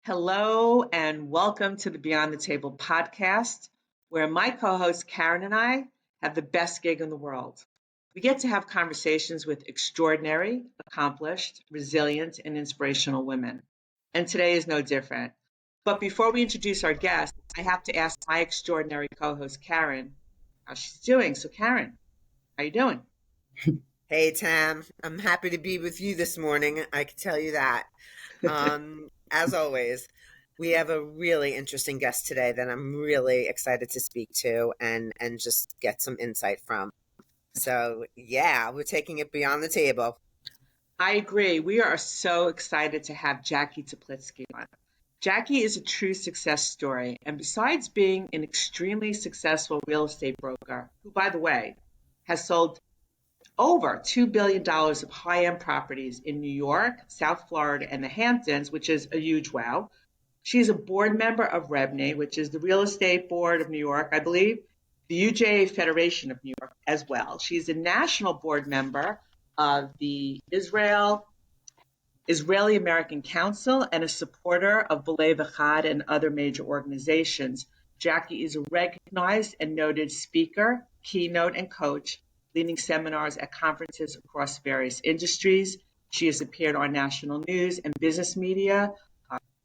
Hello and welcome to the Beyond the Table podcast, where my co-host Caryn and I have the best gig in the world. We get to have conversations with extraordinary, accomplished, resilient, and inspirational women. And today is no different. But before we introduce our guest, I have to ask my extraordinary co-host Caryn how she's doing. So Caryn, how you doing? Hey, Tam. I'm happy to be with you this morning. I can tell you that. As always, we have a really interesting guest today that I'm really excited to speak to and just get some insight from. So, yeah, we're taking it beyond the table. I agree. We are so excited to have Jacky Teplitzky on. Jacky is a true success story, and besides being an extremely successful real estate broker, who, by the way, has sold over $2 billion of high-end properties in New York, South Florida, and the Hamptons, which is a huge wow. She is a board member of REBNY, which is the Real Estate Board of New York, I believe, the UJA Federation of New York as well. She's a national board member of the Israeli American Council and a supporter of B'lai V'chad and other major organizations. Jacky is a recognized and noted speaker, keynote, and coach, leading seminars at conferences across various industries. She has appeared on national news and business media,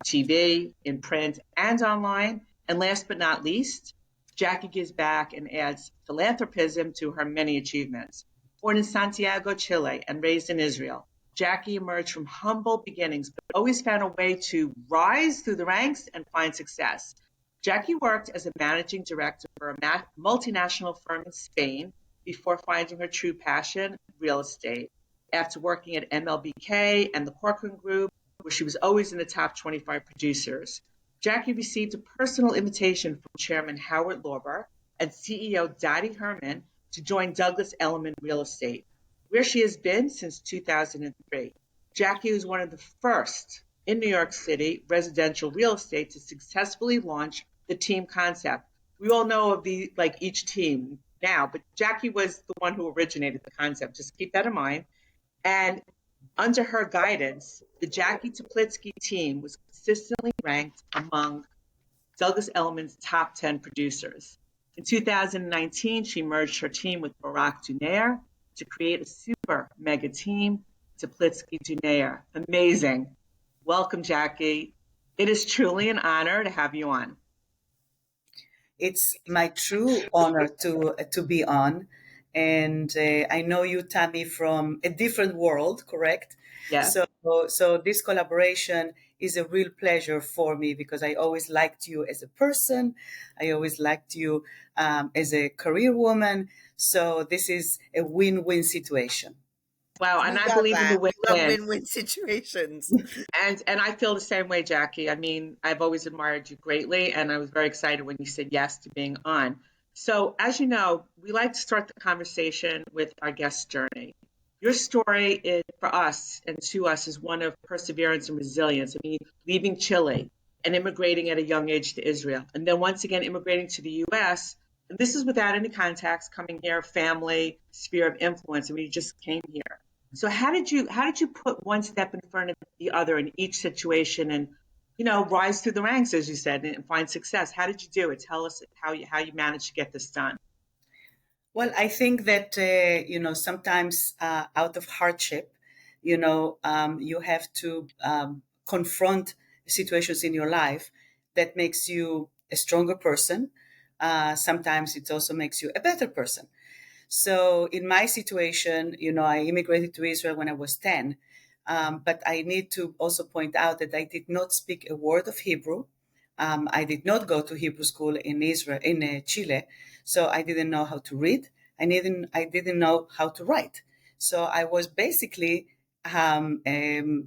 TV, in print, and online. And last but not least, Jacky gives back and adds philanthropism to her many achievements. Born in Santiago, Chile, and raised in Israel, Jacky emerged from humble beginnings, but always found a way to rise through the ranks and find success. Jacky worked as a managing director for a multinational firm in Spain before finding her true passion, real estate. After working at MLB Kaye and the Corcoran Group, where she was always in the top 25 producers, Jacky received a personal invitation from Chairman Howard Lorber and CEO Dottie Herman to join Douglas Elliman Real Estate, where she has been since 2003. Jacky was one of the first in New York City residential real estate to successfully launch the team concept. We all know of each team now, but Jacky was the one who originated the concept. Just keep that in mind. And under her guidance, the Jacky Teplitzky team was consistently ranked among Douglas Elliman's top 10 producers. In 2019, she merged her team with Baruch to create a super mega team, Teplitzky Junair. Amazing. Welcome, Jacky. It is truly an honor to have you on. It's my true honor to be on. And I know you, Tammy, from a different world, correct? Yes. So this collaboration is a real pleasure for me because I always liked you as a person. I always liked you as a career woman. So this is a win-win situation. Wow, and I believe in the win-win. We love win-win situations. And I feel the same way, Jacky. I mean, I've always admired you greatly, and I was very excited when you said yes to being on. So, as you know, we like to start the conversation with our guest journey. Your story is, for us and to us, is one of perseverance and resilience. I mean, leaving Chile and immigrating at a young age to Israel, and then once again immigrating to the U.S., and this is without any contacts, coming here, family, sphere of influence. I mean, you just came here. So how did you put one step in front of the other in each situation and, rise through the ranks, as you said, and find success? How did you do it? Tell us how you managed to get this done. Well, I think that, sometimes out of hardship, you have to confront situations in your life that makes you a stronger person. Sometimes it also makes you a better person. So in my situation, I immigrated to Israel when I was 10. But I need to also point out that I did not speak a word of Hebrew. I did not go to Hebrew school in Chile. So I didn't know how to read. I didn't know how to write. So I was basically an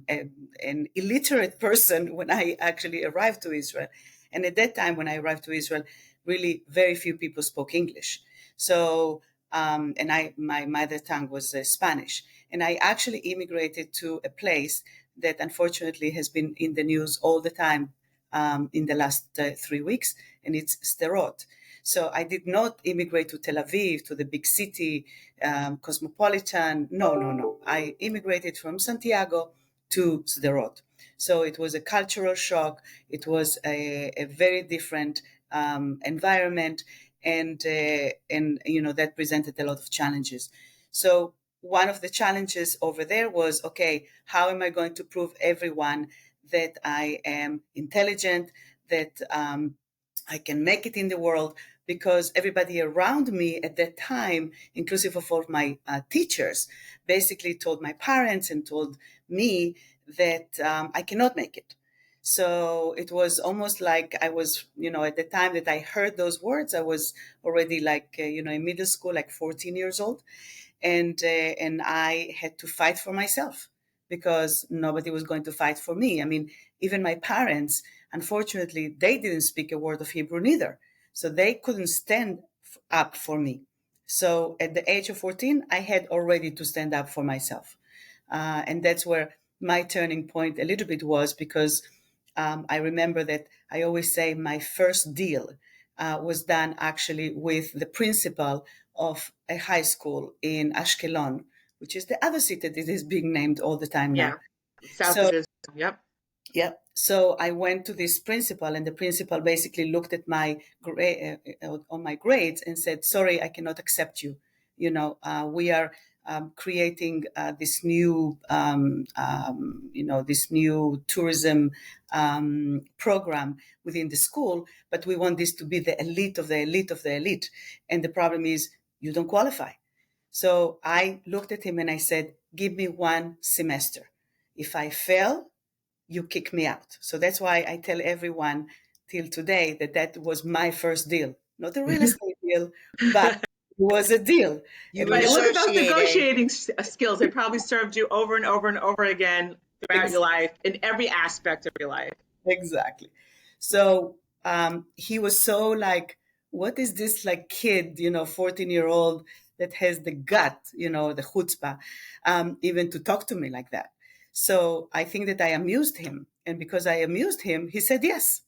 illiterate person when I actually arrived to Israel. And at that time, when I arrived to Israel, really very few people spoke English. So my mother tongue was Spanish. And I actually immigrated to a place that unfortunately has been in the news all the time in the last 3 weeks, and it's Sderot. So I did not immigrate to Tel Aviv, to the big city, cosmopolitan. No. I immigrated from Santiago to Sderot. So it was a cultural shock. It was a very different environment, and that presented a lot of challenges. So one of the challenges over there was, okay, how am I going to prove everyone that I am intelligent, that I can make it in the world? Because everybody around me at that time, inclusive of all my teachers, basically told my parents and told me that I cannot make it. So it was almost like I was, at the time that I heard those words, I was already like, in middle school, like 14 years old. And I had to fight for myself because nobody was going to fight for me. I mean, even my parents, unfortunately, they didn't speak a word of Hebrew neither. So they couldn't stand up for me. So at the age of 14, I had already to stand up for myself. And that's where my turning point a little bit was, because I remember that I always say my first deal was done actually with the principal of a high school in Ashkelon, which is the other city that is being named all the time now. South of Israel. Yep. Yeah. So I went to this principal, and the principal basically looked at my on my grades and said, "Sorry, I cannot accept you. We are creating this new, this new tourism program within the school, but we want this to be the elite of the elite of the elite. And the problem is you don't qualify." So I looked at him and I said, "Give me one semester. If I fail, you kick me out." So that's why I tell everyone till today that was my first deal. Not a real estate deal, but it was a deal. But look at those negotiating skills. They probably served you over and over and over again throughout your life, in every aspect of your life. Exactly. So he was so like, what is this like kid, 14-year-old that has the gut, the chutzpah, even to talk to me like that. So I think that I amused him. And because I amused him, he said yes.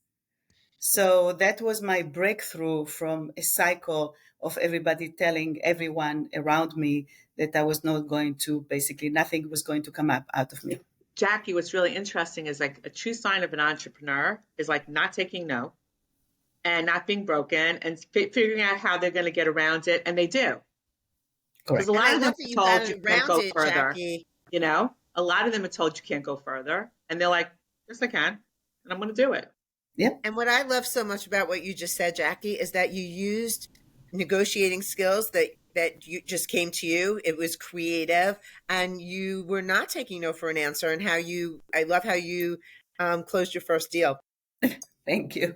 So that was my breakthrough from a cycle of everybody telling everyone around me that I was not going to, basically nothing was going to come up out of me. Jacky, what's really interesting is like a true sign of an entrepreneur is like not taking no and not being broken and figuring out how they're going to get around it. And they do. Because a lot of them are told you can't go further. Jacky. A lot of them are told you can't go further. And they're like, yes, I can. And I'm going to do it. Yep. And what I love so much about what you just said, Jacky, is that you used negotiating skills that you just came to you. It was creative, and you were not taking no for an answer. And I love how you closed your first deal. Thank you.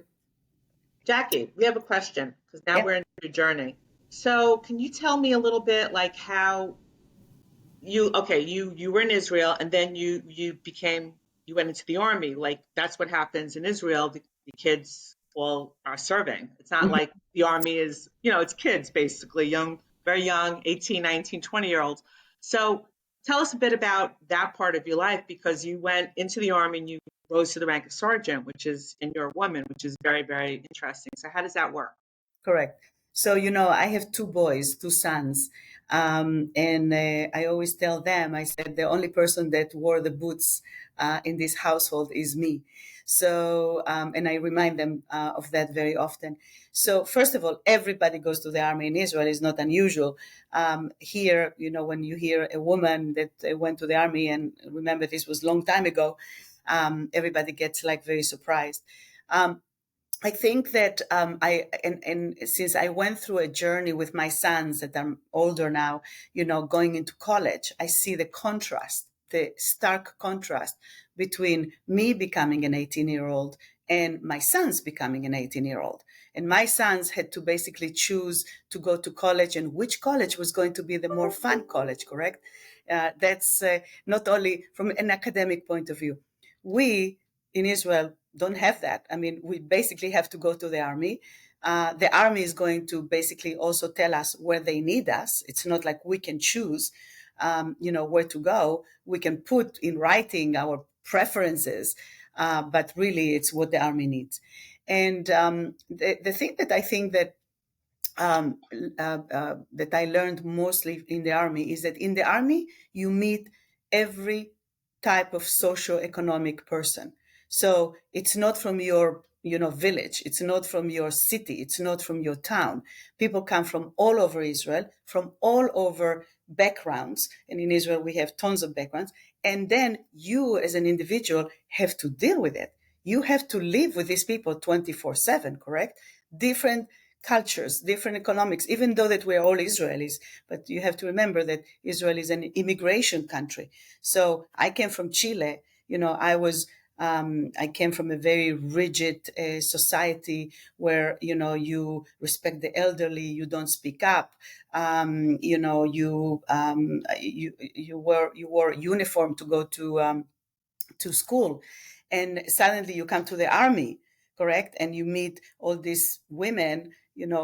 Jacky, we have a question because now we're in your journey. So can you tell me a little bit like how you were in Israel and then you went into the army. Like that's what happens in Israel. The kids all are serving. It's not like the army is, it's kids basically, very young, 18, 19, 20-year-olds. So tell us a bit about that part of your life, because you went into the army and you rose to the rank of sergeant, and you're a woman, which is very, very interesting. So how does that work? Correct. So, I have two sons. And I always tell them, I said, the only person that wore the boots in this household is me. So, and I remind them of that very often. So first of all, everybody goes to the army in Israel. It's not unusual. Here, when you hear a woman that went to the army, and remember this was a long time ago, everybody gets like very surprised. I think that and since I went through a journey with my sons that are older now, going into college, I see the stark contrast between me becoming an 18-year-old and my sons becoming an 18-year-old. And my sons had to basically choose to go to college, and which college was going to be the more fun college, correct? That's not only from an academic point of view. We in Israel don't have that. I mean, we basically have to go to the army. The army is going to basically also tell us where they need us. It's not like we can choose, where to go. We can put in writing our preferences, but really it's what the army needs. And the thing that I think that that I learned mostly in the army is that in the army, you meet every type of socio-economic person. So it's not from your village. It's not from your city. It's not from your town. People come from all over Israel, from all over backgrounds. And in Israel, we have tons of backgrounds. And then you as an individual have to deal with it. You have to live with these people 24/7, correct? Different cultures, different economics, even though that we're all Israelis, but you have to remember that Israel is an immigration country. So I came from Chile. I came from a very rigid society where, you respect the elderly, you don't speak up, you wore uniform to go to school, and suddenly you come to the army, correct? And you meet all these women,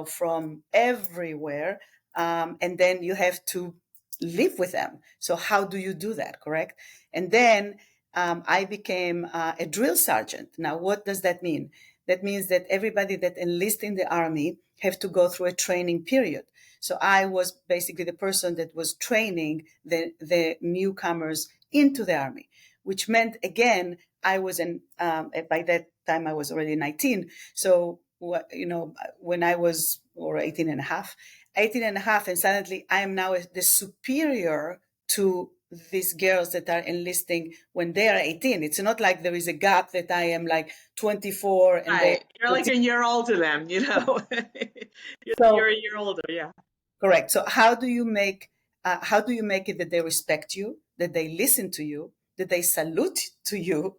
from everywhere, and then you have to live with them. So how do you do that, correct? And then I became a drill sergeant. Now, what does that mean? That means that everybody that enlists in the army have to go through a training period. So I was basically the person that was training the newcomers into the army, which meant, again, I was by that time I was already 19. So, when I was, or 18 and a half, and suddenly I am now the superior to these girls that are enlisting when they are 18. It's not like there is a gap that I am like 24 and right. You're like a year older than them, you're a year older, yeah. Correct. So how do you make it that they respect you, that they listen to you, that they salute to you,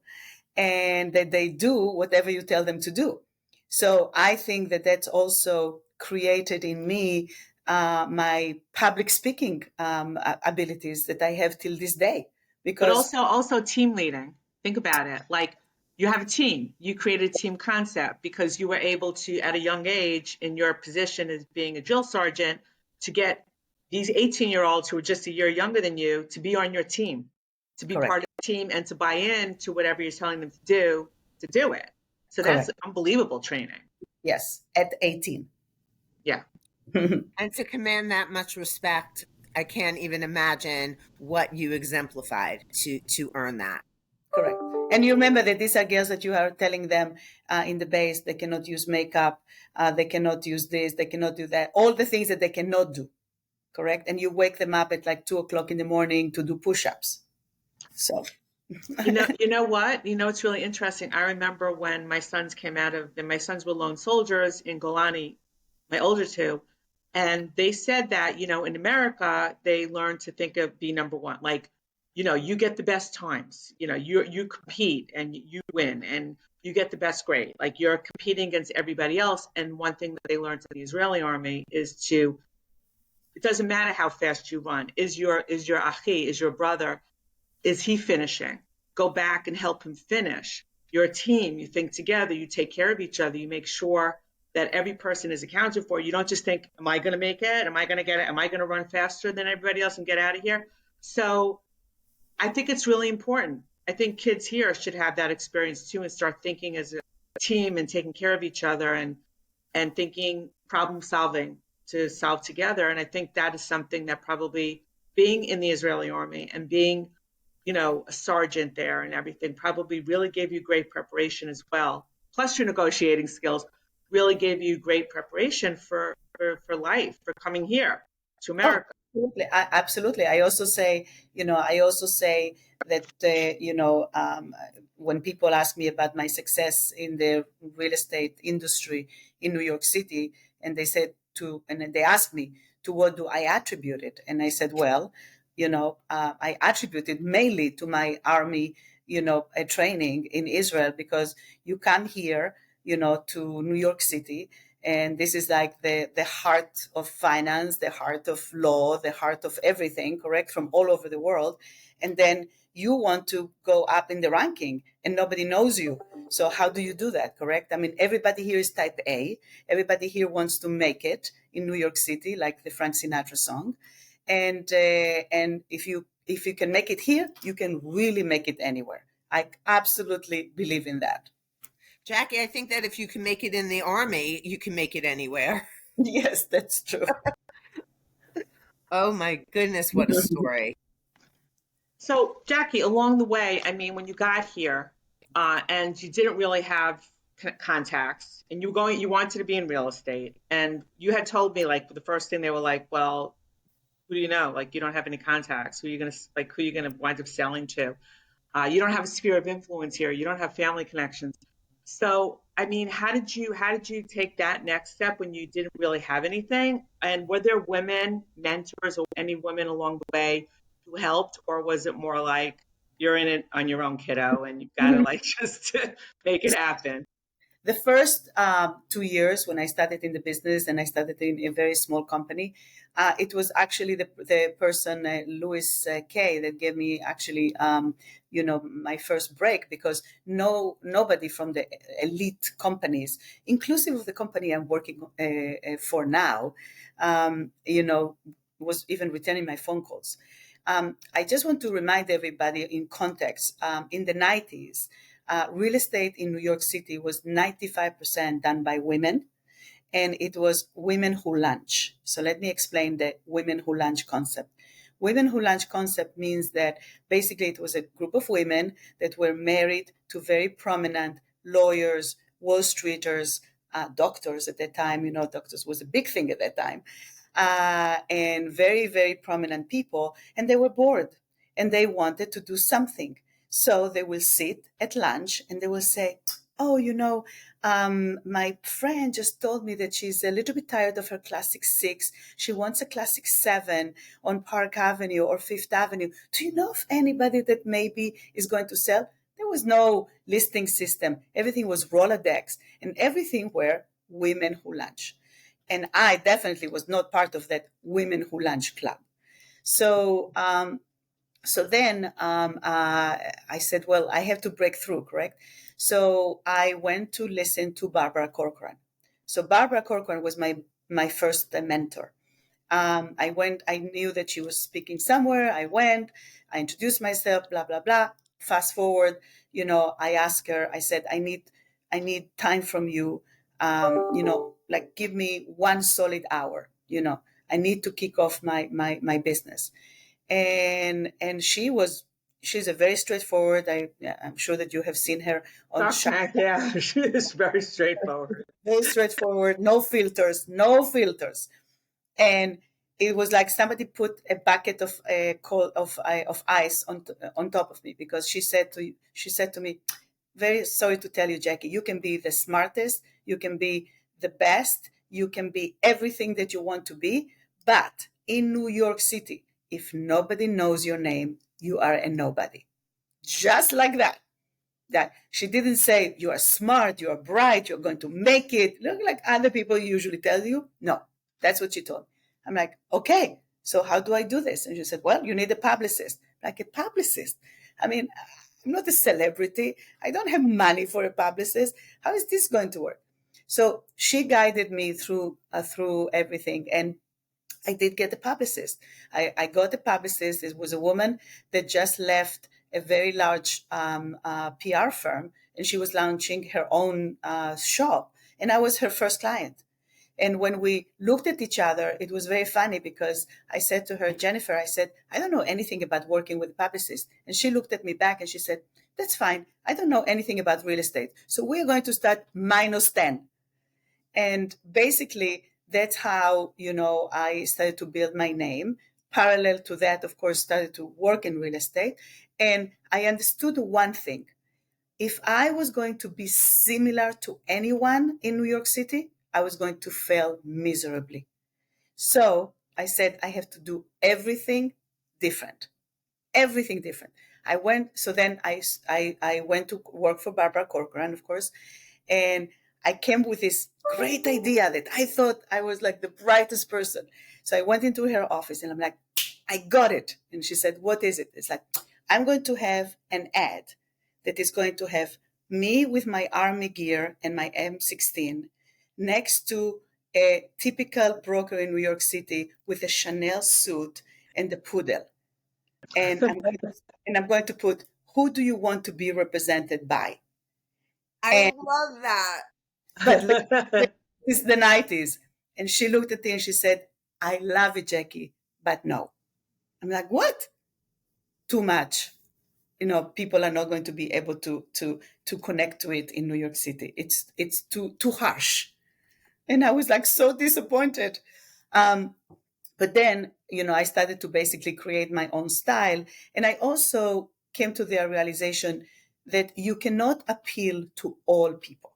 and that they do whatever you tell them to do? So I think that that's also created in me my public speaking abilities that I have till this day. But also team leading. Think about it. Like, you have a team. You created a team concept because you were able to, at a young age, in your position as being a drill sergeant, to get these 18-year-olds who are just a year younger than you to be on your team, to be Correct. part of the team, and to buy in to whatever you're telling them to do it. So Correct. that's unbelievable training. Yes, at 18. Yeah. And to command that much respect, I can't even imagine what you exemplified to earn that. Correct. And you remember that these are girls that you are telling them in the base, they cannot use makeup, they cannot use this, they cannot do that, all the things that they cannot do. Correct. And you wake them up at like 2:00 in the morning to do push-ups. So. You know what? It's really interesting. I remember when my sons my sons were lone soldiers in Golani, my older two, and they said that, in America, they learned to think of be number one. Like, you get the best times, you compete and you win and you get the best grade. Like, you're competing against everybody else. And one thing that they learned in the Israeli army is it doesn't matter how fast you run. Is your achi, is your brother, is he finishing? Go back and help him finish. You're a team. You think together. You take care of each other. You make sure that every person is accounted for. You don't just think, am I going to make it? Am I going to get it? Am I going to run faster than everybody else and get out of here? So I think it's really important. I think kids here should have that experience too and start thinking as a team and taking care of each other and thinking problem solving to solve together. And I think that is something that probably being in the Israeli army and being a sergeant there and everything probably really gave you great preparation as well. Plus your negotiating skills really gave you great preparation for life, for coming here to America. Oh, absolutely. I also say that, when people ask me about my success in the real estate industry in New York City, and they asked me, to what do I attribute it? And I said, well, I attribute it mainly to my army, training in Israel, because you come here, to New York City, and this is like the heart of finance, the heart of law, the heart of everything, correct, from all over the world. And then you want to go up in the ranking and nobody knows you. So how do you do that, correct? I mean, everybody here is type A. Everybody here wants to make it in New York City, like the Frank Sinatra song. And if you can make it here, you can really make it anywhere. I absolutely believe in that. Jacky, I think that if you can make it in the army, you can make it anywhere. Yes, that's true. Oh my goodness, what a story. So, Jacky, along the way, I mean, when you got here, and you didn't really have contacts, and you wanted to be in real estate, and you had told me like the first thing they were like, well, who do you know? Like, you don't have any contacts. Who are you gonna wind up selling to? You don't have a sphere of influence here. You don't have family connections. So, I mean, how did you take that next step when you didn't really have anything? And were there women, mentors, or any women along the way who helped, or was it more like you're in it on your own, kiddo, and you've got to like just make it happen? The first 2 years when I started in the business, and I started in a very small company, it was actually the person, Louis Kaye, that gave me actually, my first break, because nobody from the elite companies, inclusive of the company I'm working for now, was even returning my phone calls. I just want to remind everybody in context, in the 90s, real estate in New York City was 95% done by women, and it was women who lunch. So let me explain the women who lunch concept. Women who lunch concept means that basically it was a group of women that were married to very prominent lawyers, Wall Streeters, doctors at that time. Doctors was a big thing at that time, and very, very prominent people, and they were bored and they wanted to do something. So they will sit at lunch and they will say, oh, my friend just told me that she's a little bit tired of her Classic 6. She wants a Classic 7 on Park Avenue or Fifth Avenue. Do you know of anybody that maybe is going to sell? There was no listing system. Everything was Rolodex, and everything were women who lunch. And I definitely was not part of that women who lunch club. So then I said, well, I have to break through, correct? So I went to listen to Barbara Corcoran. So Barbara Corcoran was my first mentor. I knew that she was speaking somewhere. I went, I introduced myself, blah, blah, blah. Fast forward, I asked her, I said, I need time from you. Like give me 1 solid hour, I need to kick off my business. And she's a very straightforward. I'm sure that you have seen her on Okay, yeah, she is very straightforward. very straightforward, no filters. And it was like somebody put a bucket of ice on top of me, because she said to me, very sorry to tell you, Jacky, you can be the smartest, you can be the best, you can be everything that you want to be, but in New York City, if nobody knows your name, you are a nobody. Just like that. That she didn't say you are smart, you are bright, you're going to make it, look like other people usually tell you. No, that's what she told me. I'm like, okay, so how do I do this? And she said, well, you need a publicist. Like, a publicist? I mean, I'm not a celebrity. I don't have money for a publicist. How is this going to work? So she guided me through everything, and I did get a publicist. I got a publicist. It was a woman that just left a very large PR firm, and she was launching her own shop, and I was her first client. And when we looked at each other, it was very funny, because I said to her, Jennifer, I said, I don't know anything about working with a publicist. And she looked at me back and she said, that's fine. I don't know anything about real estate. So we're going to start -10. And basically, that's how, I started to build my name. Parallel to that, of course, started to work in real estate. And I understood one thing. If I was going to be similar to anyone in New York City, I was going to fail miserably. So I said, I have to do everything different. Everything different. Then I went to work for Barbara Corcoran, of course, and I came with this great idea that I thought I was like the brightest person. So I went into her office and I'm like, I got it. And she said, what is it? It's like, I'm going to have an ad that is going to have me with my army gear and my M16 next to a typical broker in New York City with a Chanel suit and the poodle. And I'm going to put, who do you want to be represented by? I love that. But it's the 90s. And she looked at me and she said, I love it, Jacky, but no. I'm like, what? too much. People are not going to be able to connect to it in New York City. It's too harsh. And I was like so disappointed. But then, I started to basically create my own style. And I also came to the realization that you cannot appeal to all people.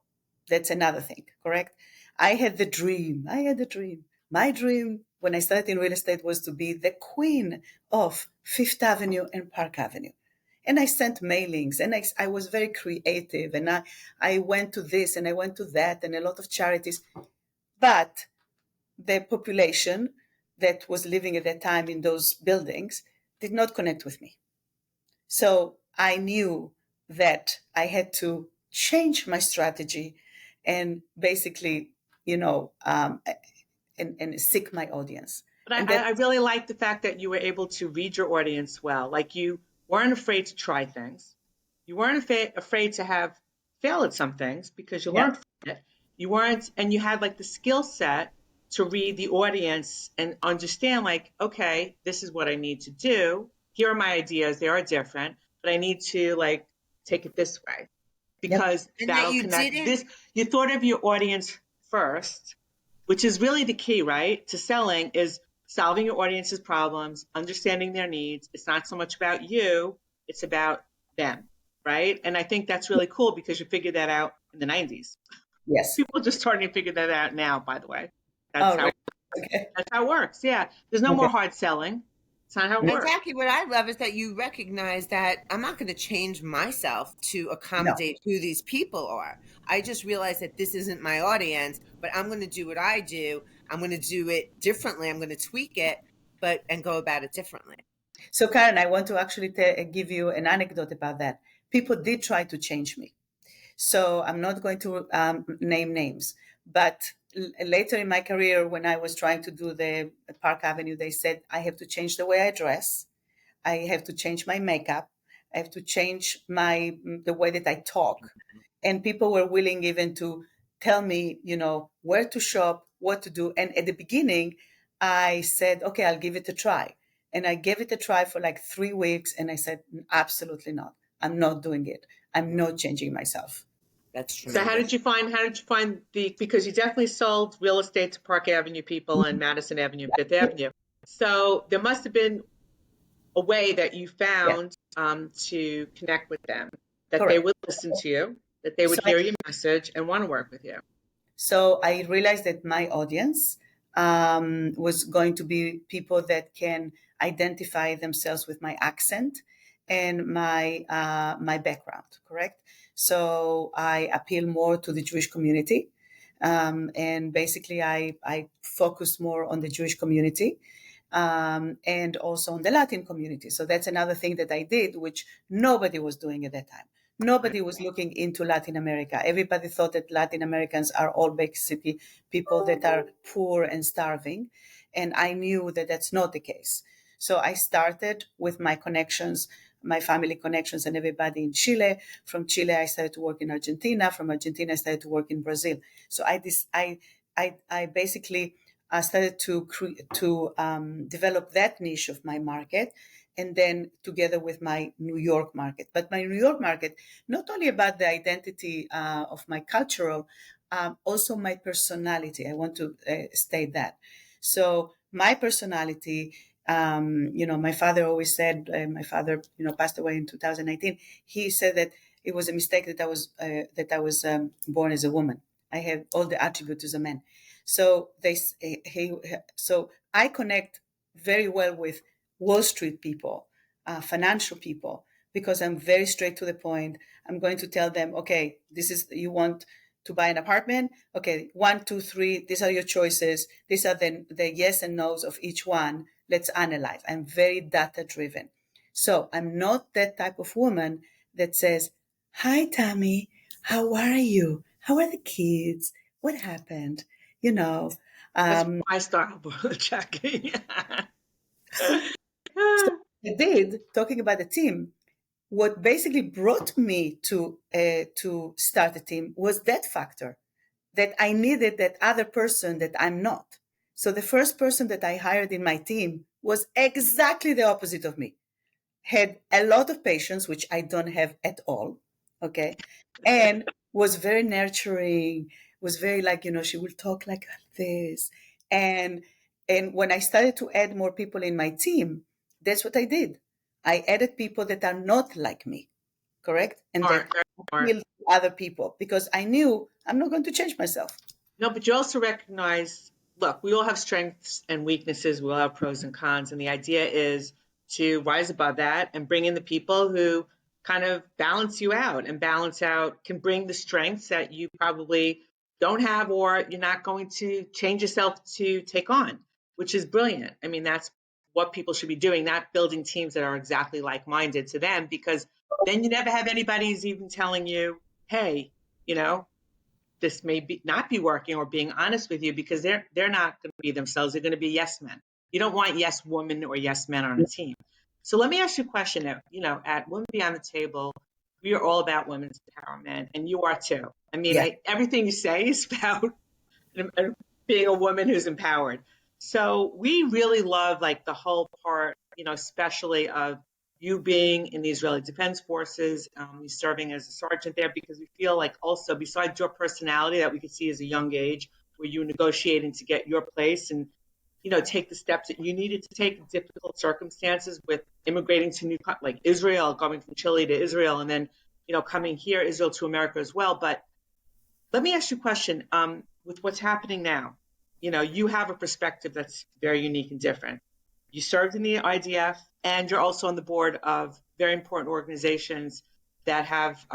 That's another thing, correct? I had the dream. My dream when I started in real estate was to be the queen of Fifth Avenue and Park Avenue. And I sent mailings, and I was very creative, and I went to this and I went to that and a lot of charities. But the population that was living at that time in those buildings did not connect with me. So I knew that I had to change my strategy and basically, and seek my audience. But I really like the fact that you were able to read your audience well. Like, you weren't afraid to try things. You weren't afraid to have fail at some things because you learned from it. You weren't, and you had like the skill set to read the audience and understand, like, okay, this is what I need to do. Here are my ideas. They are different, but I need to like take it this way because that'll connect. You thought of your audience first, which is really the key, right? To selling is solving your audience's problems, understanding their needs. It's not so much about you, it's about them, right? And I think that's really cool because you figured that out in the 90s. Yes. People are just starting to figure that out now, by the way. That's how it works. Yeah. There's no more hard selling. It's not how it works. Exactly. What I love is that you recognize that I'm not going to change myself to accommodate who these people are. I just realized that this isn't my audience, but I'm going to do what I do. I'm going to do it differently. I'm going to tweak it, and go about it differently. So, Caryn, I want to actually give you an anecdote about that. People did try to change me. So I'm not going to name names, but later in my career, when I was trying to do the Park Avenue, they said, I have to change the way I dress. I have to change my makeup. I have to change the way that I talk. And people were willing even to tell me, where to shop, what to do. And at the beginning, I said, okay, I'll give it a try. And I gave it a try for like 3 weeks. And I said, absolutely not. I'm not doing it. I'm not changing myself. That's true. So how did you find because you definitely sold real estate to Park Avenue people and Madison Avenue and Fifth Avenue. So there must have been a way that you found to connect with them, that they would listen to you, that they would hear your message and want to work with you. So I realized that my audience was going to be people that can identify themselves with my accent and my background, correct? So I appeal more to the Jewish community. And basically I focus more on the Jewish community and also on the Latin community. So that's another thing that I did, which nobody was doing at that time. Nobody was looking into Latin America. Everybody thought that Latin Americans are all basically people that are poor and starving. And I knew that that's not the case. So I started with my connections, my family connections and everybody in Chile. From Chile, I started to work in Argentina. From Argentina, I started to work in Brazil. So I basically started to develop that niche of my market, and then together with my New York market. But my New York market, not only about the identity of my cultural, also my personality. I want to state that. So my personality, my father always said, my father, passed away in 2019. He said that it was a mistake that I was born as a woman. I have all the attributes as a man. So so I connect very well with Wall Street people, financial people, because I'm very straight to the point. I'm going to tell them, okay, you want to buy an apartment? Okay, 1, 2, 3, these are your choices. These are the yes and no's of each one. Let's analyze. I'm very data driven. So I'm not that type of woman that says, hi, Tammy, how are you? How are the kids? What happened? That's my style, Jacky. So I did, talking about the team, what basically brought me to start a team was that factor, that I needed that other person that I'm not. So the first person that I hired in my team was exactly the opposite of me. had a lot of patience, which I don't have at all. Okay. And was very nurturing, was very like, she will talk like this. And when I started to add more people in my team, that's what I did. I added people that are not like me, correct? And Smart, that very smart. appeal to other people because I knew I'm not going to change myself. No, but you also recognize, look, we all have strengths and weaknesses. We all have pros and cons. And the idea is to rise above that and bring in the people who kind of balance you out and can bring the strengths that you probably don't have or you're not going to change yourself to take on, which is brilliant. I mean, that's what people should be doing, not building teams that are exactly like-minded to them, because then you never have anybody who's even telling you, hey, you know, this may not be working, or being honest with you, because they're not going to be themselves. They're going to be yes men. You don't want yes women or yes men on a team. So let me ask you a question. At Women Beyond the Table, we are all about women's empowerment, and you are too. I mean, Yeah. everything you say is about being a woman who's empowered. So we really love like the whole part, especially of you being in the Israeli Defense Forces, you serving as a sergeant there, because we feel like also besides your personality that we could see as a young age, where you were negotiating to get your place and take the steps that you needed to take in difficult circumstances with immigrating to like Israel, going from Chile to Israel, and then coming here, Israel to America as well. But let me ask you a question. With what's happening now, you have a perspective that's very unique and different. You served in the IDF, and you're also on the board of very important organizations that have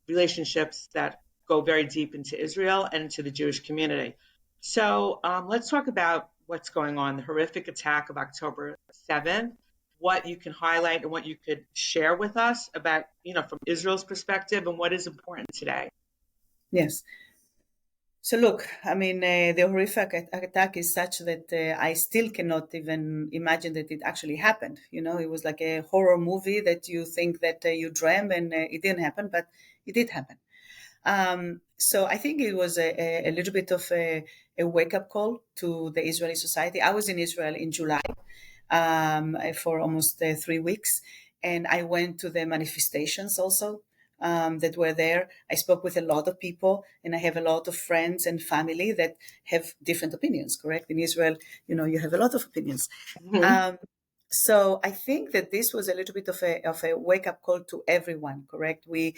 relationships that go very deep into Israel and into the Jewish community. So let's talk about what's going on, the horrific attack of October 7th, what you can highlight and what you could share with us about, from Israel's perspective and what is important today. Yes. So look, I mean, the horrific attack is such that I still cannot even imagine that it actually happened. It was like a horror movie that you think that you dream and it didn't happen, but it did happen. So I think it was a little bit of a wake-up call to the Israeli society. I was in Israel in July for almost 3 weeks, and I went to the manifestations also that were there. I spoke with a lot of people, and I have a lot of friends and family that have different opinions, correct? In Israel, you have a lot of opinions. Mm-hmm. So I think that this was a little bit of a wake-up call to everyone, correct? We,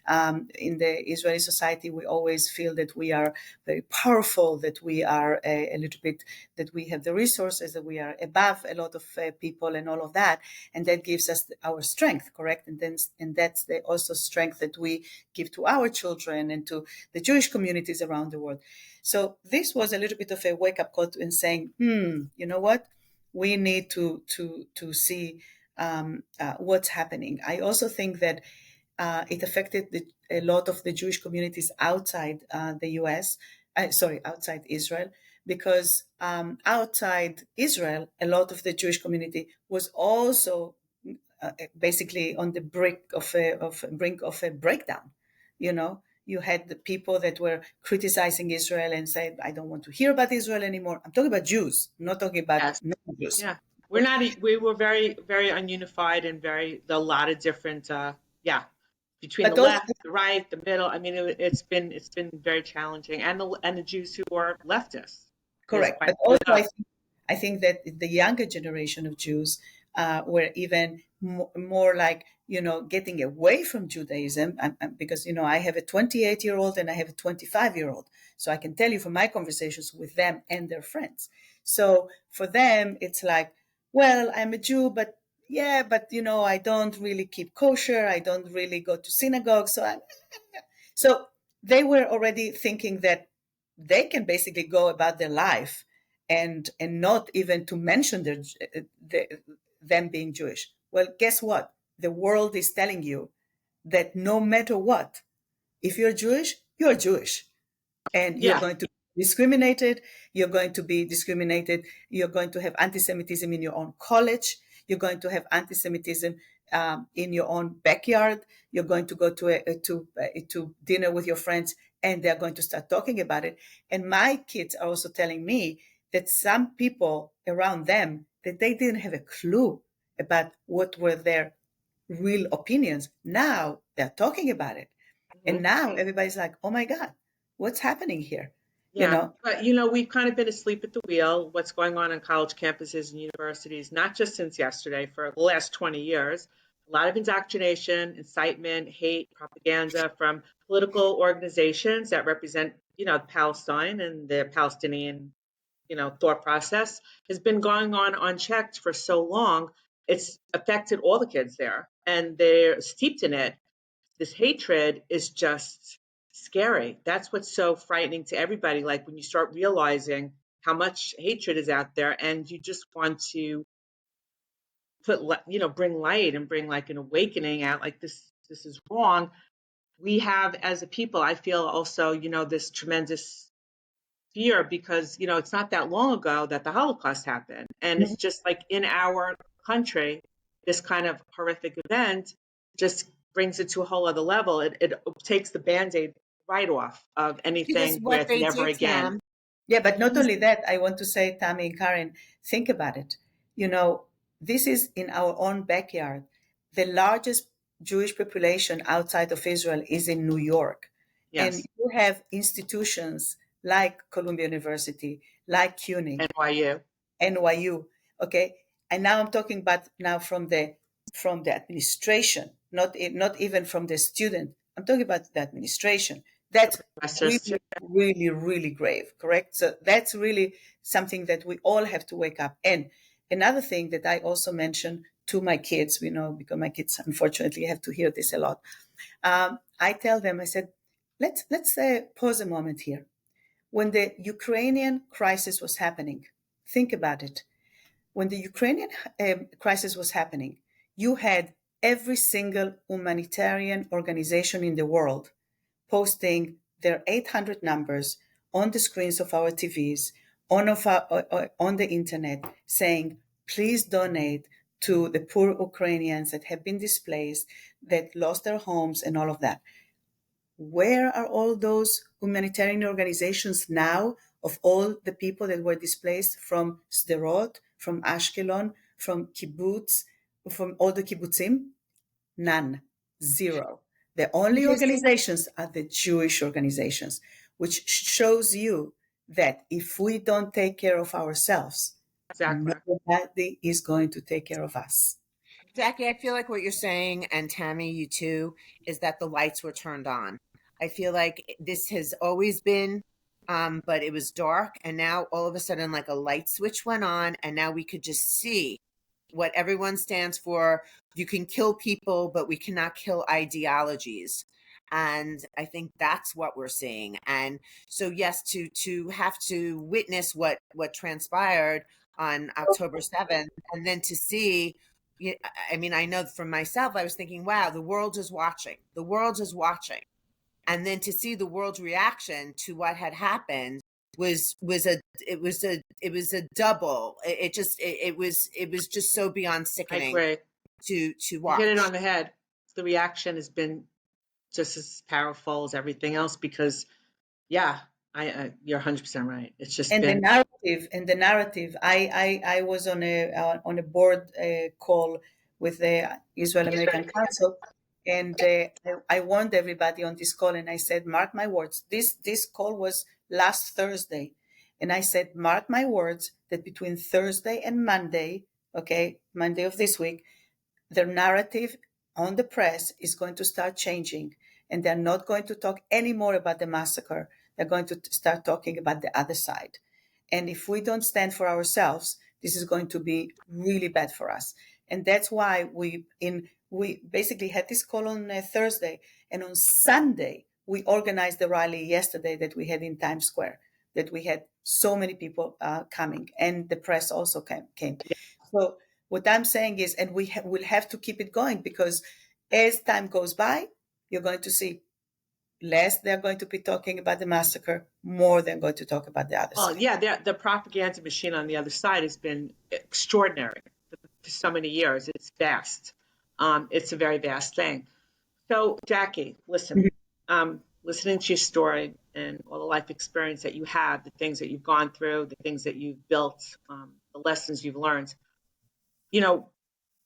in the Israeli society, we always feel that we are very powerful, that we are a little bit, that we have the resources, that we are above a lot of people and all of that. And that gives us our strength, correct? And that's the also strength that we give to our children and to the Jewish communities around the world. So this was a little bit of a wake-up call in saying, you know what? We need to see what's happening. I also think that it affected a lot of the Jewish communities outside the U.S. Outside Israel, because outside Israel, a lot of the Jewish community was also basically on the brink of a breakdown. You had the people that were criticizing Israel and said, I don't want to hear about Israel anymore. I'm talking about Jews. I'm not talking about non-Jews. Yeah. We were very, very ununified and a lot of different, between the left, the right, the middle. I mean, it's been very challenging. And the Jews who are leftists. Correct. But also I think that the younger generation of Jews were even more like, getting away from Judaism, because, I have a 28-year-old and I have a 25-year-old. So I can tell you from my conversations with them and their friends. So for them, it's like, well, I'm a Jew, but I don't really keep kosher. I don't really go to synagogue. So they were already thinking that they can basically go about their life and not even to mention them being Jewish. Well, guess what? The world is telling you that no matter what, if you're Jewish, you're Jewish. And you're going to be discriminated. You're going to be discriminated. You're going to have anti-Semitism in your own college. You're going to have anti-Semitism in your own backyard. You're going to go to dinner with your friends, and they're going to start talking about it. And my kids are also telling me that some people around them, that they didn't have a clue about what were their real opinions. Now they're talking about it. And now everybody's like, oh my God, what's happening here? Yeah, but we've kind of been asleep at the wheel. What's going on college campuses and universities, not just since yesterday, for the last 20 years. A lot of indoctrination, incitement, hate, propaganda from political organizations that represent, Palestine and the Palestinian, thought process has been going on unchecked for so long. It's affected all the kids there, and they're steeped in it. This hatred is just scary. That's what's so frightening to everybody. Like when you start realizing how much hatred is out there, and you just want to bring light and bring like an awakening out. Like this is wrong. We have, as a people, I feel also, this tremendous fear because it's not that long ago that the Holocaust happened, and it's just like in our country, this kind of horrific event just brings it to a whole other level. It takes the band-aid right off of anything what with they never do, again. Tam. Yeah, but not only that, I want to say, Tammy and Caryn, think about it. This is in our own backyard. The largest Jewish population outside of Israel is in New York. Yes. And you have institutions like Columbia University, like CUNY, NYU. Okay. And now I'm talking about now from the administration, not even from the student. I'm talking about the administration. That's really, really, really grave, correct? So that's really something that we all have to wake up. And another thing that I also mentioned to my kids, because my kids unfortunately have to hear this a lot. I tell them, I said, let's pause a moment here. When the Ukrainian crisis was happening, think about it. When the Ukrainian crisis was happening, you had every single humanitarian organization in the world posting their 800 numbers on the screens of our TVs, on the internet, saying, please donate to the poor Ukrainians that have been displaced, that lost their homes and all of that. Where are all those humanitarian organizations now of all the people that were displaced from Sderot, from Ashkelon, from kibbutz, from all the kibbutzim? None. Zero. The only organizations are the Jewish organizations, which shows you that if we don't take care of ourselves, nobody is going to take care of us. Jacky, I feel like what you're saying, and Tammy, you too, is that the lights were turned on. I feel like this has always been, but it was dark, and now all of a sudden, like a light switch went on, and now we could just see what everyone stands for. You can kill people, but we cannot kill ideologies. And I think that's what we're seeing. And so, yes, to have to witness what transpired on October 7th, and then to see, I mean, I know for myself, I was thinking, wow, the world is watching. The world is watching. And then to see the world's reaction to what had happened was a double. It was just so beyond sickening to watch. You hit it on the head. The reaction has been just as powerful as everything else because, yeah, you're 100% right. It's just the narrative. I was on a board call with the Israel American Council, and I warned everybody on this call, and I said, mark my words. This call was last Thursday, and I said, mark my words that between Thursday and Monday, Monday of this week, the narrative on the press is going to start changing, and they're not going to talk anymore about the massacre. They're going to start talking about the other side. And if we don't stand for ourselves, this is going to be really bad for us. And that's why we basically had this call on Thursday, and on Sunday we organized the rally yesterday that we had in Times Square, that we had so many people coming, and the press also came. So what I'm saying is, and we'll have to keep it going, because as time goes by, you're going to see less they're going to be talking about the massacre, more they're going to talk about the other side. Well, yeah, the propaganda machine on the other side has been extraordinary for so many years. It's vast. It's a very vast thing. So, Jacky, listen, listening to your story and all the life experience that you have, the things that you've gone through, the things that you've built, the lessons you've learned,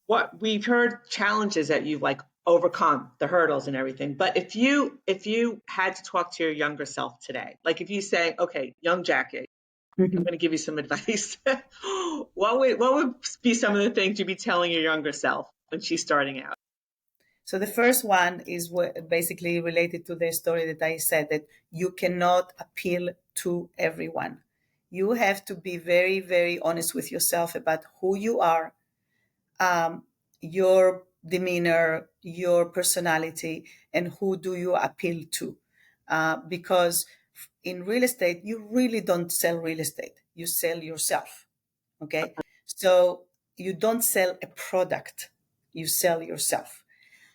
what we've heard challenges that you've like overcome the hurdles and everything. But if you had to talk to your younger self today, like if you say, okay, young Jacky, I'm Mhm. going to give you some advice. What would be some of the things you'd be telling your younger self when she's starting out? So the first one is basically related to the story that I said, that you cannot appeal to everyone. You have to be very, very honest with yourself about who you are, um, your demeanor, your personality, and who do you appeal to. Because in real estate, you really don't sell real estate, you sell yourself. Okay. So you don't sell a product, you sell yourself.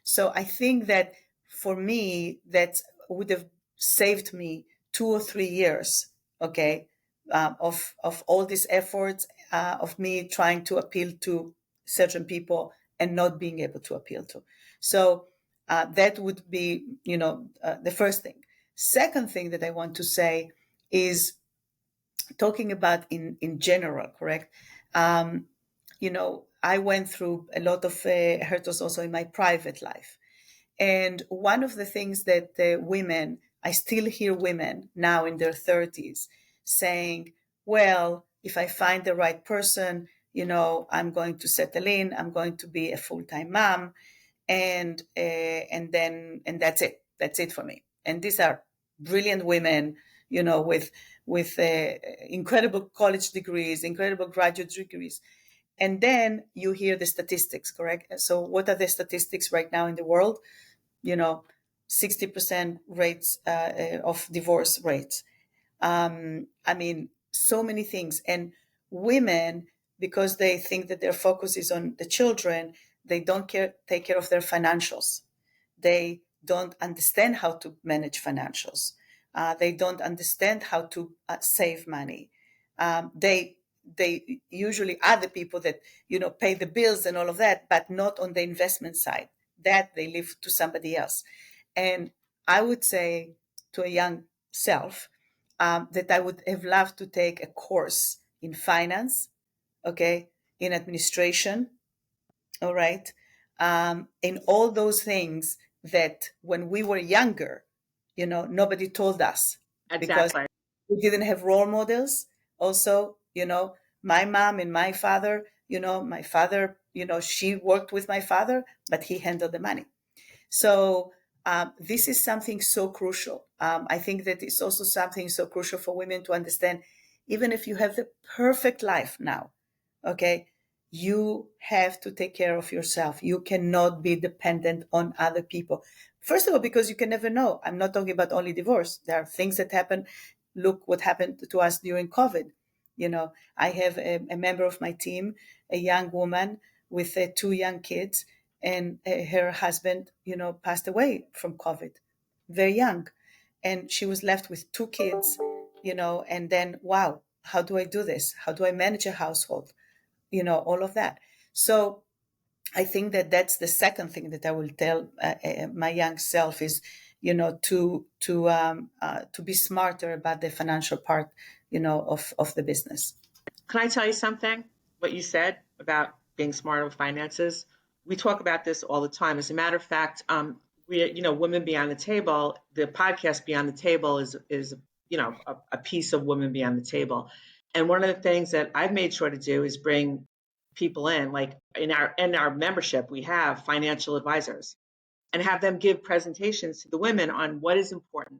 So I think that for me, that would have saved me 2 or 3 years, okay, of all these efforts, of me trying to appeal to certain people and not being able to appeal to. So that would be, the first thing. Second thing that I want to say is talking about in general, correct? I went through a lot of hurdles also in my private life. And one of the things that women, I still hear women now in their 30s saying, well, if I find the right person, I'm going to settle in, I'm going to be a full-time mom, and that's it. That's it for me. And these are brilliant women, with incredible college degrees, incredible graduate degrees. And then you hear the statistics, correct? So what are the statistics right now in the world? 60% rates of divorce rates. I mean, so many things. And women, because they think that their focus is on the children, they don't take care of their financials. They don't understand how to manage financials. They don't understand how to save money. They usually are the people that pay the bills and all of that, but not on the investment side. That they leave to somebody else. And I would say to a young self, that I would have loved to take a course in finance, okay, in administration, all right, in all those things that when we were younger, nobody told us, because Exactly. we didn't have role models. Also, my mom and my father, my father, she worked with my father, but he handled the money. So this is something so crucial. I think that it's also something so crucial for women to understand. Even if you have the perfect life now, okay, you have to take care of yourself. You cannot be dependent on other people. First of all, because you can never know. I'm not talking about only divorce. There are things that happen. Look what happened to us during COVID. I have a member of my team, a young woman with 2 young kids, and her husband, passed away from COVID, very young, and she was left with 2 kids, and then, wow, how do I do this? How do I manage a household? All of that. So I think that that's the second thing that I will tell my young self is, to be smarter about the financial part, of the business. Can I tell you something? What you said about being smarter with finances. We talk about this all the time. As a matter of fact, Women Beyond the Table, the podcast Beyond the Table is a piece of Women Beyond the Table. And one of the things that I've made sure to do is bring people in, like in our membership, we have financial advisors and have them give presentations to the women on what is important,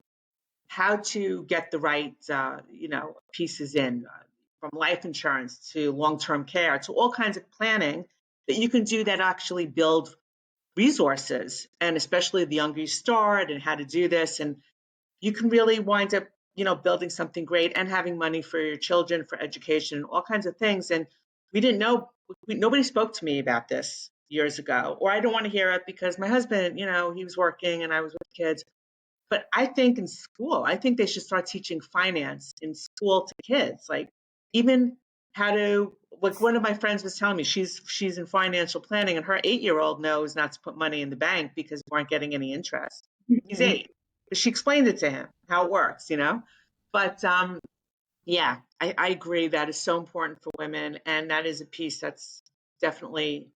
how to get the right, pieces in, from life insurance to long-term care to all kinds of planning that you can do that actually build resources, and especially the younger you start and how to do this. And you can really wind up, building something great and having money for your children, for education, and all kinds of things. And we didn't know, nobody spoke to me about this years ago, or I don't want to hear it because my husband, he was working and I was with kids. But I think in school, I think they should start teaching finance in school to kids. Like even how to, like one of my friends was telling me she's in financial planning and her 8-year-old knows not to put money in the bank because we aren't getting any interest. He's Mhm. 8. But she explained it to him how it works. But yeah, I agree that is so important for women, and that is a piece that's definitely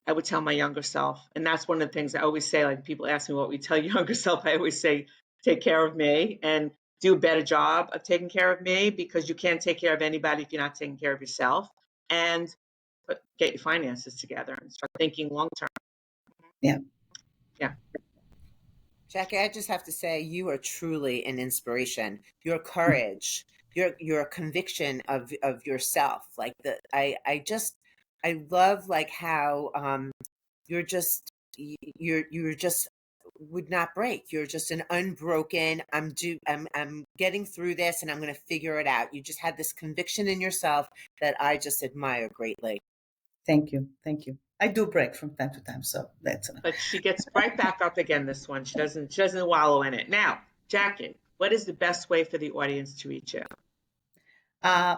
I would tell my younger self. And that's one of the things I always say, like people ask me what we tell your younger self. I always say, take care of me and do a better job of taking care of me, because you can't take care of anybody if you're not taking care of yourself. And get your finances together and start thinking long term. Yeah. Yeah. Jacky, I just have to say, you are truly an inspiration. Your courage, your conviction of yourself, like I love like how you're just you're just would not break. You're just an unbroken. I'm getting through this, and I'm going to figure it out. You just had this conviction in yourself that I just admire greatly. Thank you. I do break from time to time, so that's enough. But she gets right back up again. This one, she doesn't wallow in it. Now, Jacky, what is the best way for the audience to reach you?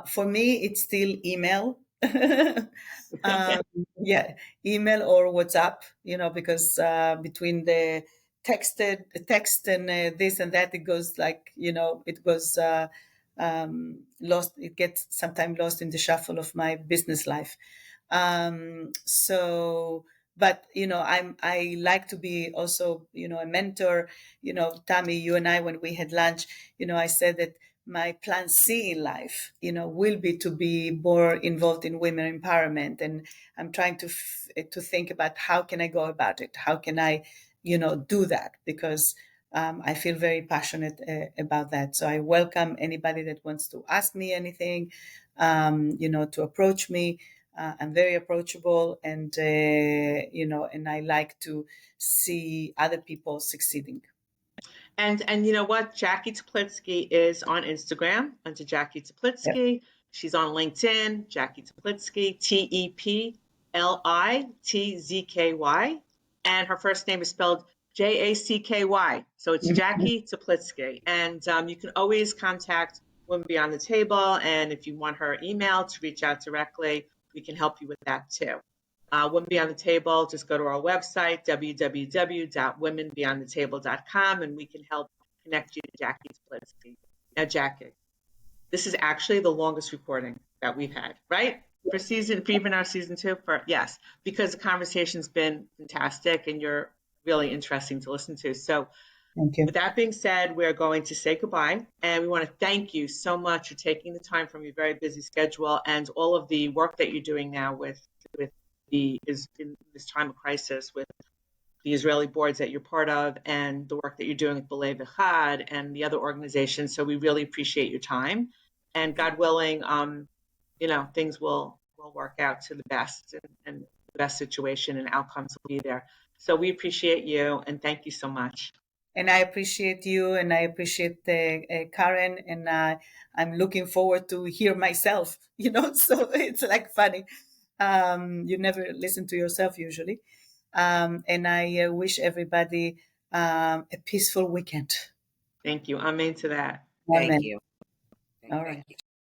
For me, it's still email. Yeah, email or WhatsApp. Because between the text and this and that, it goes like it goes lost. It gets sometimes lost in the shuffle of my business life. So, but I like to be also a mentor. Tammy, you and I, when we had lunch, I said that my plan C in life, will be to be more involved in women empowerment, and I'm trying to think about how can I go about it, how can I, do that, because I feel very passionate about that. So I welcome anybody that wants to ask me anything, to approach me. I'm very approachable, and and I like to see other people succeeding. And you know what? Jacky Teplitzky is on Instagram under Jacky Teplitzky. Yep. She's on LinkedIn, Jacky Teplitzky, Teplitzky. And her first name is spelled Jacky. So it's Jacky Teplitzky. And you can always contact Women Beyond the Table. And if you want her email to reach out directly, we can help you with that too. Women Beyond the Table, just go to our website, www.womenbeyondthetable.com, and we can help connect you to Jacky Teplitzky. Now, Jacky, this is actually the longest recording that we've had, right? For even our season 2, yes, because the conversation's been fantastic and you're really interesting to listen to. So, thank you. With that being said, we're going to say goodbye, and we want to thank you so much for taking the time from your very busy schedule and all of the work that you're doing now with in this time of crisis with the Israeli boards that you're part of and the work that you're doing with B'lai V'chad and the other organizations. So we really appreciate your time, and God willing, things will work out to the best, and the best situation and outcomes will be there. So we appreciate you, and thank you so much. And I appreciate you, and I appreciate Caryn, and I'm looking forward to hear myself, so it's like funny. You never listen to yourself usually. And I wish everybody a peaceful weekend. Thank you. Amen to that. Thank you. All right.